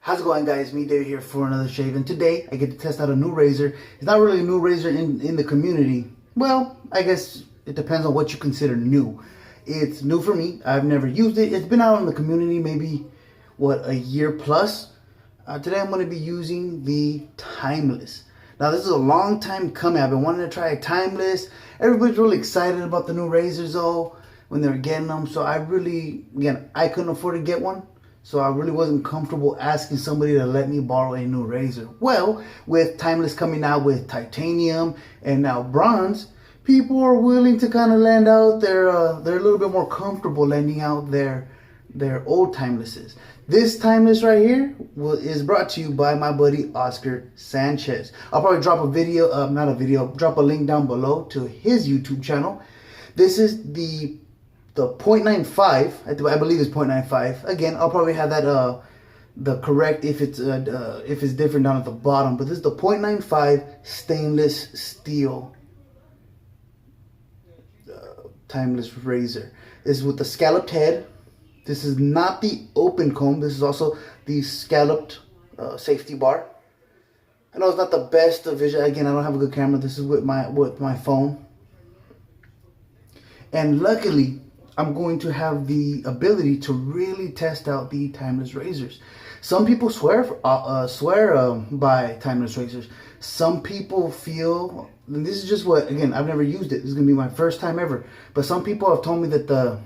How's it going, guys? Me, David, here for another shave, and today I get to test out a new razor. It's not really a new razor in the community. Well, I guess it depends on what you consider new. It's new for me. I've never used it. It's been out in the community maybe, what, a year plus. Today I'm going to be using the Timeless. Now, this is a long time coming. I've been wanting to try a Timeless. Everybody's really excited about the new razors, though, when they're getting them. So I couldn't afford to get one. So I really wasn't comfortable asking somebody to let me borrow a new razor. Well, with Timeless coming out with titanium and now bronze, people are willing to kind of lend out they're a little bit more comfortable lending out their old Timelesses. This Timeless right here is brought to you by my buddy Oscar Sanchez. I'll probably drop a video, drop a link down below to his YouTube channel. This is the 0.95, I believe it's 0.95. Again, I'll probably have that the correct if it's different down at the bottom. But this is the 0.95 stainless steel Timeless razor. This is with the scalloped head. This is not the open comb. This is also the scalloped safety bar. I know it's not the best vision. Again, I don't have a good camera. This is with my phone. And luckily, I'm going to have the ability to really test out the Timeless razors. Some people swear by Timeless razors. Some people feel, and this is just what, again, I've never used it. This is going to be my first time ever. But some people have told me that the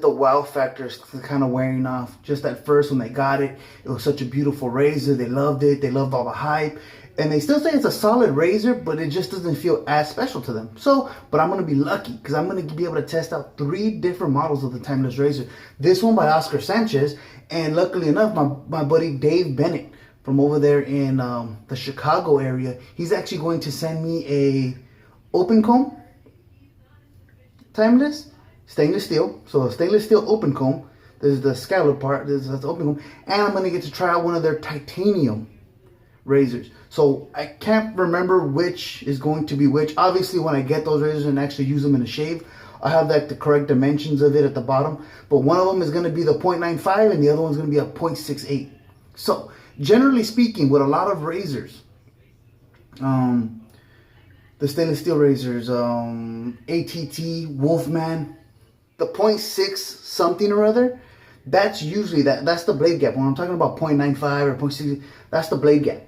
wow factor is kind of wearing off. Just at first when they got it, it was such a beautiful razor. They loved it. They loved all the hype. And they still say it's a solid razor, but it just doesn't feel as special to them. So, but I'm going to be lucky because I'm going to be able to test out 3 different models of the Timeless razor. This one by Oscar Sanchez. And luckily enough, my buddy Dave Bennett from over there in the Chicago area, he's actually going to send me a open comb Timeless, stainless steel. So a stainless steel open comb. There's the scallop part. There's the open comb. And I'm going to get to try out one of their titanium razors. So I can't remember which is going to be which. Obviously, when I get those razors and actually use them in a shave, I'll have the correct dimensions of it at the bottom. But one of them is going to be the 0.95 and the other one's going to be a 0.68. So generally speaking, with a lot of razors, the stainless steel razors, ATT, Wolfman, the 0.6 something or other, that's usually that's the blade gap. When I'm talking about 0.95 or 0.6, that's the blade gap.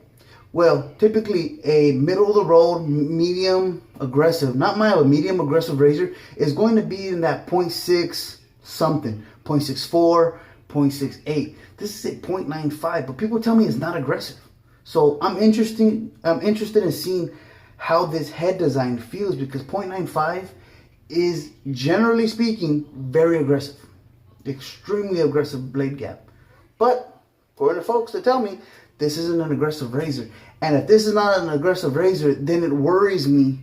Well, typically a middle of the road, medium aggressive, not mild, but medium aggressive razor is going to be in that 0.6 something, 0.64, 0.68. This is a 0.95, but people tell me it's not aggressive. So I'm interested in seeing how this head design feels, because 0.95 is, generally speaking, very aggressive. Extremely aggressive blade gap. But according to folks, they tell me this isn't an aggressive razor. And if this is not an aggressive razor, then it worries me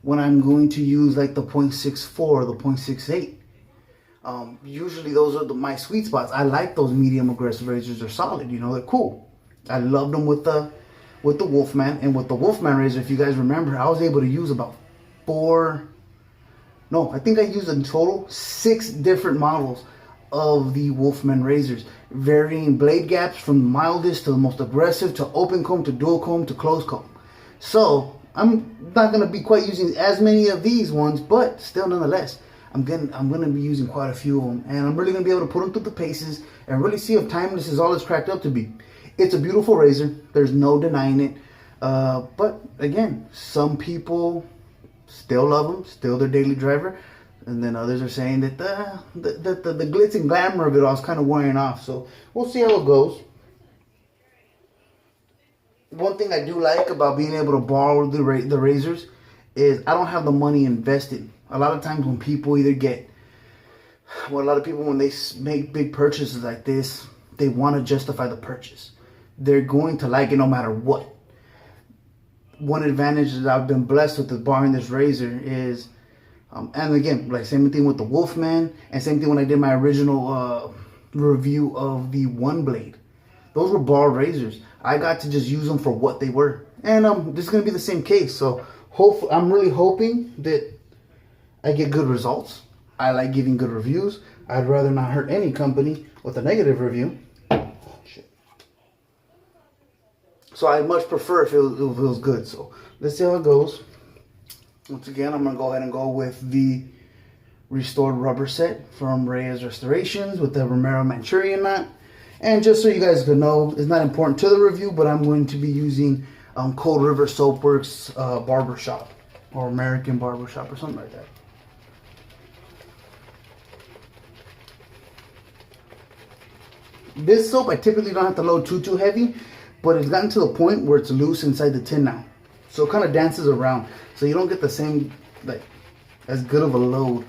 when I'm going to use like the 0.64 or the 0.68. Usually those are my sweet spots. I like those medium aggressive razors. They're solid, you know, they're cool. I loved them with the Wolfman. And with the Wolfman razor, if you guys remember, I was able to use about I think I used in total 6 different models of the Wolfman razors, varying blade gaps from the mildest to the most aggressive, to open comb, to dual comb, to closed comb. So I'm not going to be quite using as many of these ones, but still nonetheless, I'm going to be using quite a few of them, and I'm really going to be able to put them through the paces and really see if Timeless is all it's cracked up to be. It's a beautiful razor. There's no denying it. But again, some people still love them, still their daily driver. And then others are saying that the glitz and glamour of it all is kind of wearing off. So we'll see how it goes. One thing I do like about being able to borrow the razors is I don't have the money invested. A lot of times when people when they make big purchases like this, they want to justify the purchase. They're going to like it no matter what. One advantage that I've been blessed with borrowing this razor is, and again, like same thing with the Wolfman, and same thing when I did my original review of the One Blade. Those were borrowed razors. I got to just use them for what they were, and this is going to be the same case. So I'm really hoping that I get good results. I like giving good reviews. I'd rather not hurt any company with a negative review. Shit. So I much prefer if it was good. So let's see how it goes. Once again, I'm going to go ahead and go with the restored rubber set from Reyes Restorations with the Romero Manchurian knot. And just so you guys can know, it's not important to the review, but I'm going to be using Cold River Soapworks Barbershop or American Barbershop or something like that. This soap I typically don't have to load too heavy, but it's gotten to the point where it's loose inside the tin now. So it kind of dances around. So you don't get the same, like, as good of a load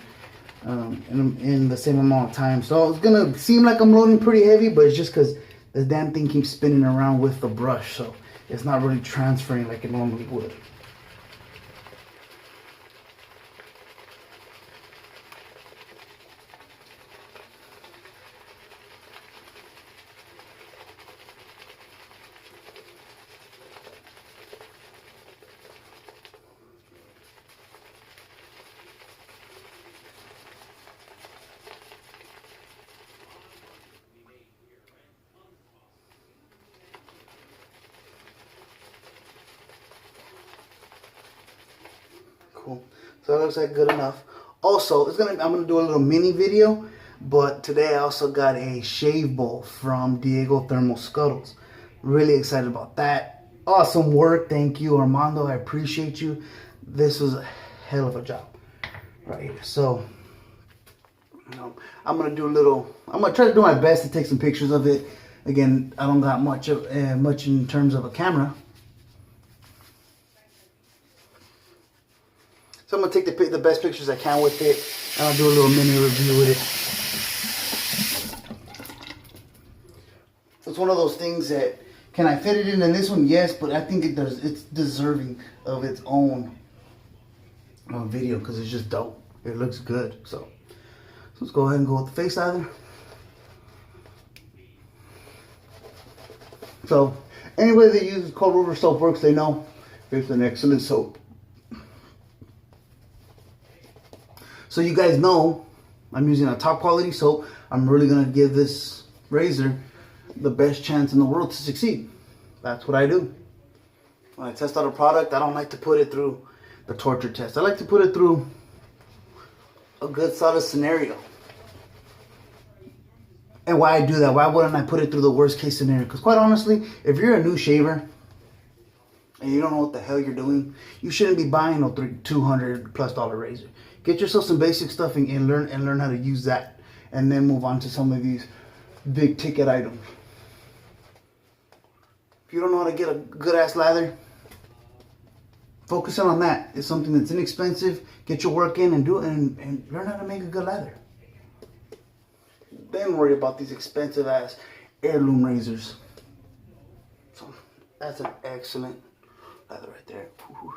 in the same amount of time. So it's going to seem like I'm loading pretty heavy, but it's just because the damn thing keeps spinning around with the brush. So it's not really transferring like it normally would. Cool. So that looks like good enough. Also, I'm gonna do a little mini video, but today I also got a shave bowl from Diego Thermal Scuttles. Really excited about that. Awesome work. Thank you, Armando. I appreciate you. This was a hell of a job right here. So I'm gonna try to do my best to take some pictures of it. Again, I don't got much in terms of a camera. So I'm going to take the best pictures I can with it, and I'll do a little mini review with it. It's one of those things that, can I fit it in this one? Yes, but I think it's deserving of its own video because it's just dope. It looks good. So let's go ahead and go with the face either. So anybody that uses Cold River Soapworks, they know it's an excellent soap. So you guys know I'm using a top quality soap. I'm really going to give this razor the best chance in the world to succeed. That's what I do. When I test out a product, I don't like to put it through the torture test. I like to put it through a good solid scenario. And why I do that, why wouldn't I put it through the worst case scenario? Because quite honestly, if you're a new shaver and you don't know what the hell you're doing, you shouldn't be buying a $200+ razor. Get yourself some basic stuff and learn how to use that, and then move on to some of these big ticket items. If you don't know how to get a good ass lather, focus on that. It's something that's inexpensive. Get your work in and do it, and learn how to make a good lather. Then worry about these expensive ass heirloom razors. So that's an excellent lather right there. Ooh.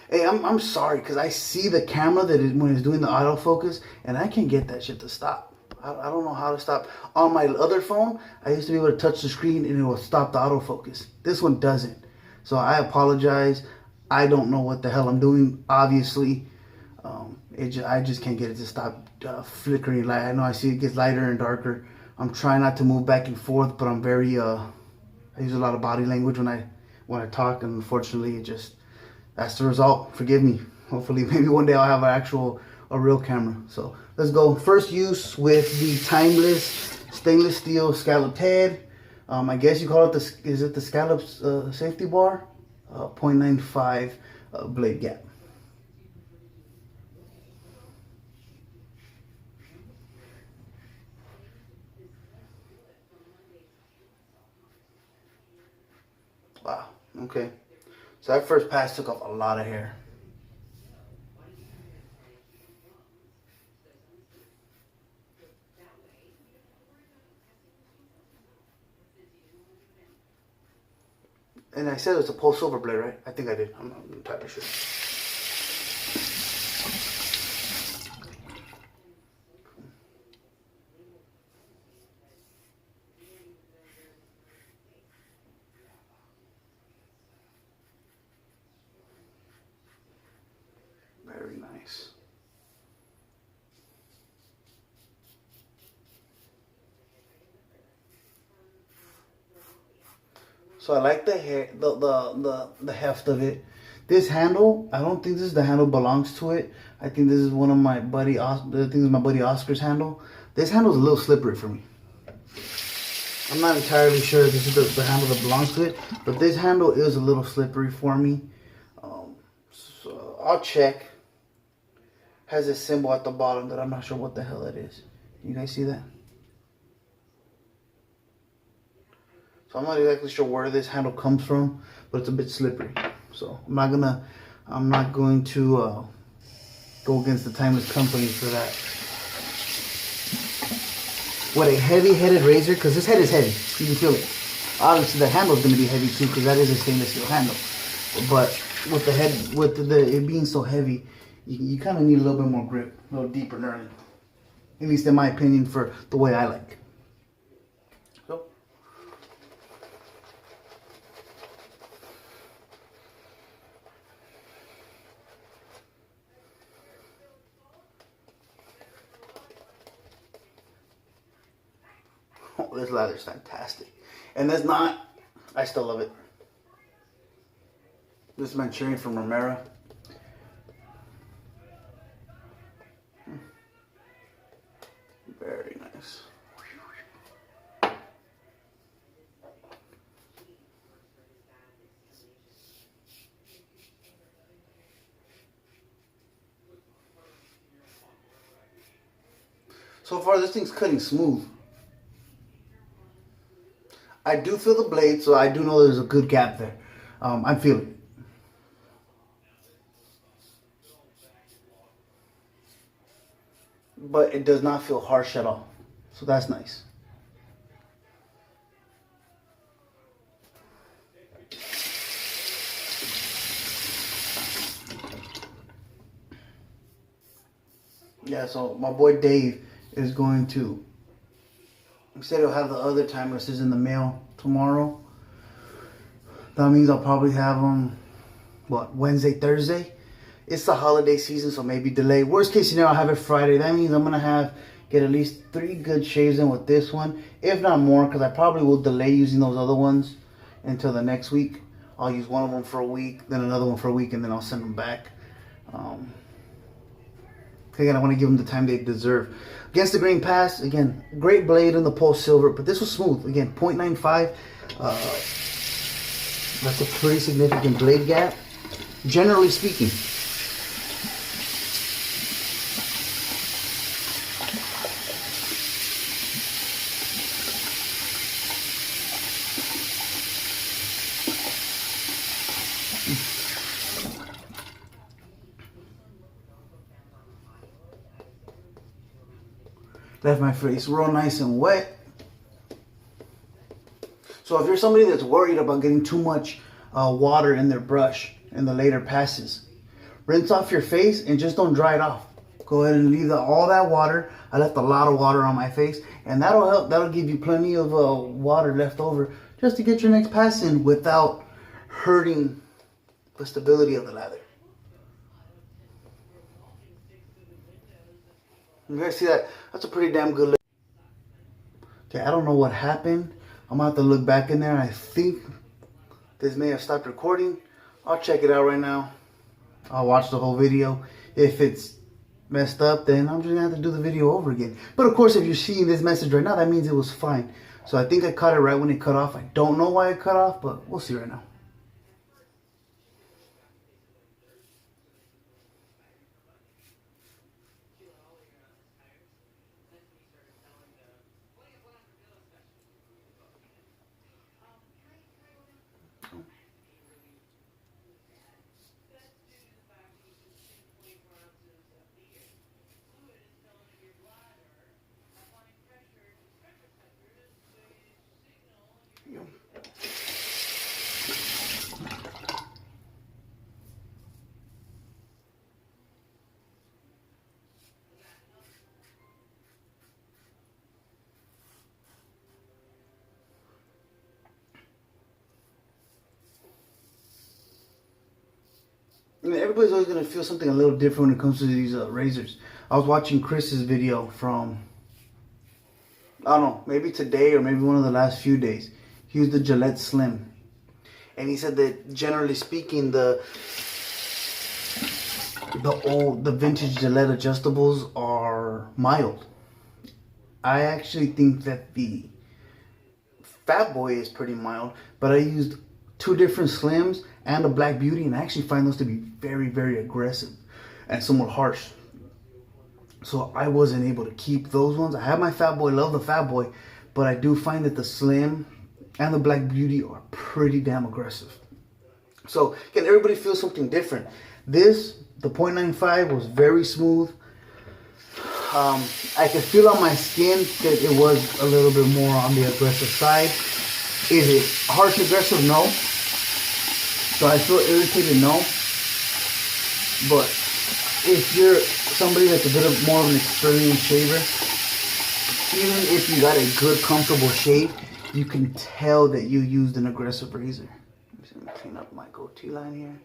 Hey, I'm sorry, because I see the camera when it's doing the autofocus, and I can't get that shit to stop. I don't know how to stop. On my other phone, I used to be able to touch the screen and it will stop the autofocus. This one doesn't. So I apologize. I don't know what the hell I'm doing, obviously. I just can't get it to stop flickering light. I know I see it gets lighter and darker. I'm trying not to move back and forth, but I'm very, I use a lot of body language when I talk, and unfortunately that's the result. Forgive me. Hopefully, maybe one day I'll have a real camera. So let's go. First use with the timeless stainless steel scalloped head. I guess you call it the Scalloped safety bar, 0.95 blade gap. Wow. Okay. So that first pass took off a lot of hair. And I said it's a pole silver blade, right? I think I did. I'm not entirely sure. Very nice. So I like the hair, the heft of it. This handle, I don't think this is the handle belongs to it. I think this is one of my buddy. I think this is my buddy Oscar's handle. This handle is a little slippery for me. I'm not entirely sure if this is the handle that belongs to it, but this handle is a little slippery for me. So I'll check. Has a symbol at the bottom that I'm not sure what the hell that is. You guys see that? So I'm not exactly sure where this handle comes from, but it's a bit slippery. So I'm not going to go against the Timeless Company for that. With a heavy-headed razor, because this head is heavy, you can feel it. Obviously, the handle is going to be heavy too, because that is a stainless steel handle. But with the head, it being so heavy, you kind of need a little bit more grip, a little deeper knurling. At least in my opinion, for the way I like. So. Oh, this leather is fantastic. And that's not, I still love it. This is Manchurian from Romero. Very nice. So far, this thing's cutting smooth. I do feel the blade, so I do know there's a good gap there. I'm feeling it. But it does not feel harsh at all. So that's nice. Yeah, so my boy Dave is going to, he said he'll have the other timelesses in the mail tomorrow. That means I'll probably have them, Wednesday, Thursday? It's the holiday season, so maybe delay. Worst case scenario, I'll have it Friday. That means I'm going to get at least 3 good shaves in with this one. If not more, because I probably will delay using those other ones until the next week. I'll use one of them for a week, then another one for a week, and then I'll send them back. Again, I want to give them the time they deserve. Against the Grain Pass, again, great blade in the Pulse Silver, but this was smooth. Again, 0.95. That's a pretty significant blade gap, generally speaking. Left my face real nice and wet. So if you're somebody that's worried about getting too much water in their brush in the later passes, rinse off your face and just don't dry it off. Go ahead and leave all that water. I left a lot of water on my face, and that'll help. That'll give you plenty of water left over just to get your next pass in without hurting the stability of the lather. You guys see that? That's a pretty damn good look. Okay, I don't know what happened. I'm gonna have to look back in there. I think this may have stopped recording. I'll check it out right now. I'll watch the whole video. If it's messed up, then I'm just gonna have to do the video over again. But of course, if you're seeing this message right now, that means it was fine. So I think I caught it right when it cut off. I don't know why it cut off, but we'll see right now. I mean, everybody's always going to feel something a little different when it comes to these razors. I was watching Chris's video from, I don't know, maybe today or maybe one of the last few days. He used the Gillette Slim. and he said that generally speaking, the vintage Gillette adjustables are mild. I actually think that the Fat Boy is pretty mild, but I used 2 different Slims and a Black Beauty, and I actually find those to be very, very aggressive and somewhat harsh. So I wasn't able to keep those ones. I have my Fat Boy, love the Fat Boy, but I do find that the Slim and the Black Beauty are pretty damn aggressive. So again, everybody feels something different. This, the .95 was very smooth. I could feel on my skin that it was a little bit more on the aggressive side. Is it harsh aggressive? No. So I feel irritated? No. But if you're somebody that's a bit of more of an experienced shaver, even if you got a good comfortable shave, you can tell that you used an aggressive razor. Let me clean up my goatee line here.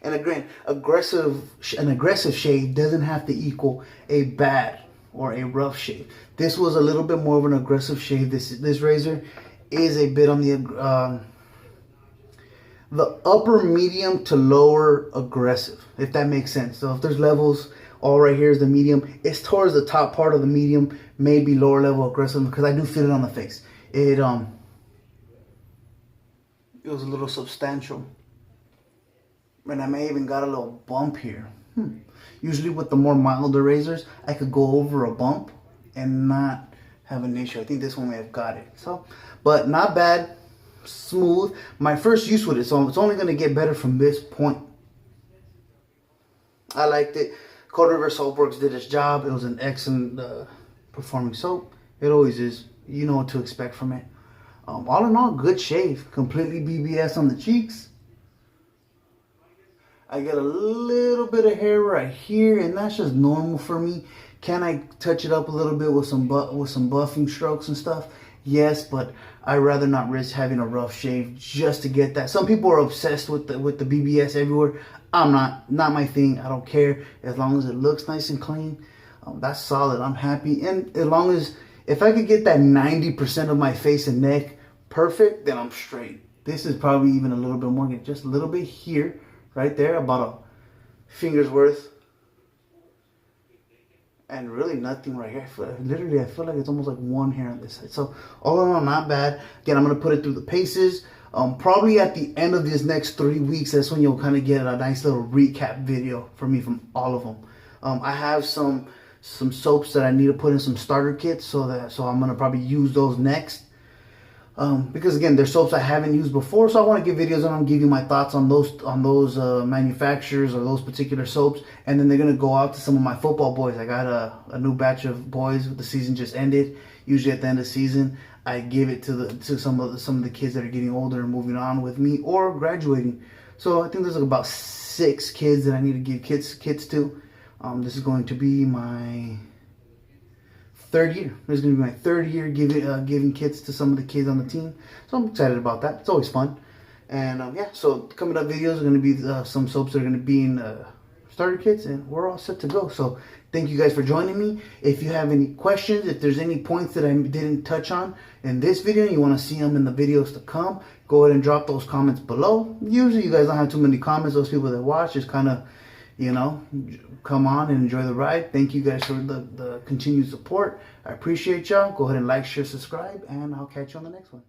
And again, an aggressive shave doesn't have to equal a bad or a rough shave. This was a little bit more of an aggressive shave. This razor is a bit on the upper medium to lower aggressive, if that makes sense. So if there's levels, all right here is the medium. It's towards the top part of the medium, maybe lower level aggressive, because I do feel it on the face. It was a little substantial. And I may even got a little bump here. Usually with the more milder razors, I could go over a bump and not have an issue. I think this one may have got it. So, but not bad, smooth. My first use with it, so it's only going to get better from this point. I liked it. Cold River Soapworks did its job. It was an excellent performing soap. It always is. You know what to expect from it. All in all, good shave. Completely BBS on the cheeks. I get a little bit of hair right here, and that's just normal for me. Can I touch it up a little bit with some buffing strokes and stuff? Yes, but I'd rather not risk having a rough shave just to get that. Some people are obsessed with the BBS everywhere. I'm not my thing. I don't care as long as it looks nice and clean. That's solid. I'm happy, and as long as if I could get that 90% of my face and neck perfect, then I'm straight. This is probably even a little bit more, just a little bit here. Right there, about a finger's worth. And really nothing right here. Literally, I feel like it's almost like one hair on this side. So, all in all, not bad. Again, I'm going to put it through the paces. Probably at the end of this next 3 weeks, that's when you'll kind of get a nice little recap video from me from all of them. I have some soaps that I need to put in some starter kits, so I'm going to probably use those next. Because again, they're soaps I haven't used before, so I want to give videos on them, give you my thoughts on those manufacturers or those particular soaps, and then they're gonna go out to some of my football boys. I got a new batch of boys. The season just ended. Usually at the end of the season, I give it to some of the kids that are getting older and moving on with me or graduating. So I think there's like about 6 kids that I need to give kits to. This is going to be my 3rd year. This is going to be my 3rd year giving kits to some of the kids on the team. So I'm excited about that. It's always fun. And yeah, so coming up videos are going to be some soaps that are going to be in starter kits, and we're all set to go. So thank you guys for joining me. If you have any questions, if there's any points that I didn't touch on in this video, and you want to see them in the videos to come, go ahead and drop those comments below. Usually you guys don't have too many comments. Those people that watch just kind of, you know, come on and enjoy the ride. Thank you guys for the continued support. I appreciate y'all. Go ahead and like, share, subscribe, and I'll catch you on the next one.